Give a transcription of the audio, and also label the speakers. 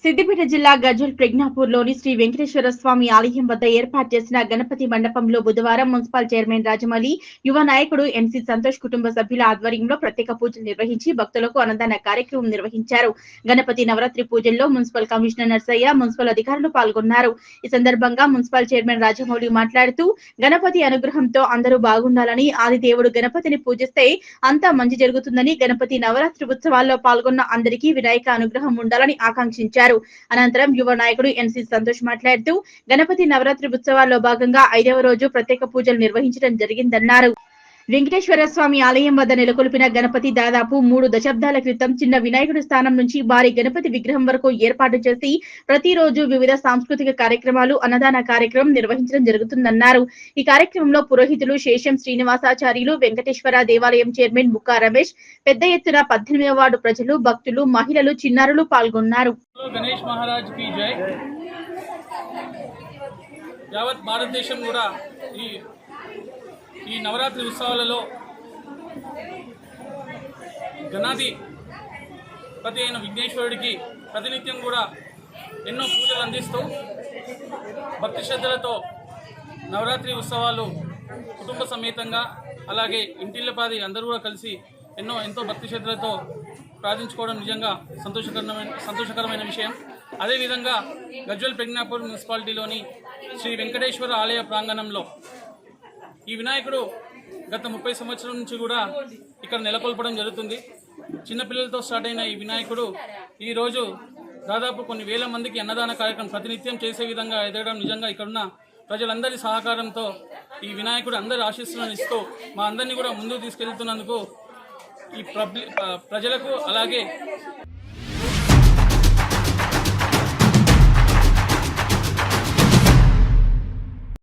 Speaker 1: సిద్దిపేట జిల్లా గజ్వెల్ ప్రజ్ఞాపూర్లోని శ్రీ వెంకటేశ్వర స్వామి ఆలయం వద్ద ఏర్పాటు చేసిన గణపతి మండపంలో బుధవారం మున్సిపల్ చైర్మన్ రాజమౌళి, యువ నాయకుడు ఎన్సీ సంతోష్ కుటుంబ సభ్యుల ఆధ్వర్యంలో ప్రత్యేక పూజలు నిర్వహించి భక్తులకు అన్నదాన కార్యక్రమం నిర్వహించారు. గణపతి నవరాత్రి పూజల్లో మున్సిపల్ కమిషనర్ నర్సయ్య, మున్సిపల్ అధికారులు పాల్గొన్నారు. ఈ సందర్భంగా మున్సిపల్ చైర్మన్ రాజమౌళి మాట్లాడుతూ, గణపతి అనుగ్రహంతో అందరూ బాగుండాలని, ఆదిదేవుడు గణపతిని పూజిస్తే అంతా మంచి జరుగుతుందని, గణపతి నవరాత్రి ఉత్సవాల్లో పాల్గొన్న అందరికీ వినాయక అనుగ్రహం ఉండాలని ఆకాంక్షించారు. అనంతరం యువ నాయకుడు ఎన్సీ సంతోష్ మాట్లాడుతూ, గణపతి నవరాత్రి ఉత్సవాల్లో భాగంగా 5వ రోజు ప్రత్యేక పూజలు నిర్వహించడం జరిగిందన్నారు. వెంకటేశ్వర స్వామి ఆలయం వద్ద నెలకొల్పిన గణపతి దాదాపు 3 దశాబ్దాల క్రితం చిన్న వినాయకుడి స్థానం నుంచి భారీ గణపతి విగ్రహం వరకు ఏర్పాటు చేసి ప్రతిరోజు వివిధ సాంస్కృతిక కార్యక్రమాలు, అన్నదాన కార్యక్రమం నిర్వహించడం జరుగుతుందన్నారు. ఈ కార్యక్రమంలో పురోహితులు శేషం శ్రీనివాసాచార్యులు, వెంకటేశ్వర దేవాలయం చైర్మన్ ముక్కా రమేష్, పెద్ద ఎత్తున 18వ వార్డు ప్రజలు, భక్తులు, మహిళలు, చిన్నారులు పాల్గొన్నారు.
Speaker 2: గణేష్ మహారాజ్ కి జై. యావత్ భారతదేశం కూడా ఈ నవరాత్రి ఉత్సవాలలో గణాధిపతి అయిన విఘ్నేశ్వరుడికి ప్రతినిత్యం కూడా ఎన్నో పూజలు అందిస్తూ భక్తి శ్రద్ధలతో నవరాత్రి ఉత్సవాలు కుటుంబ సమేతంగా, అలాగే ఇంటిల్లపాది అందరూ కూడా కలిసి ఎంతో భక్తి శ్రద్ధలతో ప్రార్థించుకోవడం నిజంగా సంతోషకరమైన విషయం. అదేవిధంగా గజ్వెల్ ప్రజ్ఞాపూర్ మున్సిపాలిటీలోని శ్రీ వెంకటేశ్వర ఆలయ ప్రాంగణంలో ఈ వినాయకుడు గత 30 సంవత్సరాల నుంచి కూడా ఇక్కడ నెలకొల్పడం జరుగుతుంది. చిన్నపిల్లలతో స్టార్ట్ అయిన ఈ వినాయకుడు ఈరోజు దాదాపు కొన్ని వేల మందికి అన్నదాన కార్యక్రమం ప్రతినిత్యం చేసే విధంగా ఎదగడం నిజంగా ఇక్కడున్న ప్రజలందరి సహకారంతో ఈ వినాయకుడు అందరి ఆశీస్సులను ఇస్తూ మా అందరినీ కూడా ముందుకు తీసుకెళ్తున్నందుకు ఈ ప్రజలకు అలాగే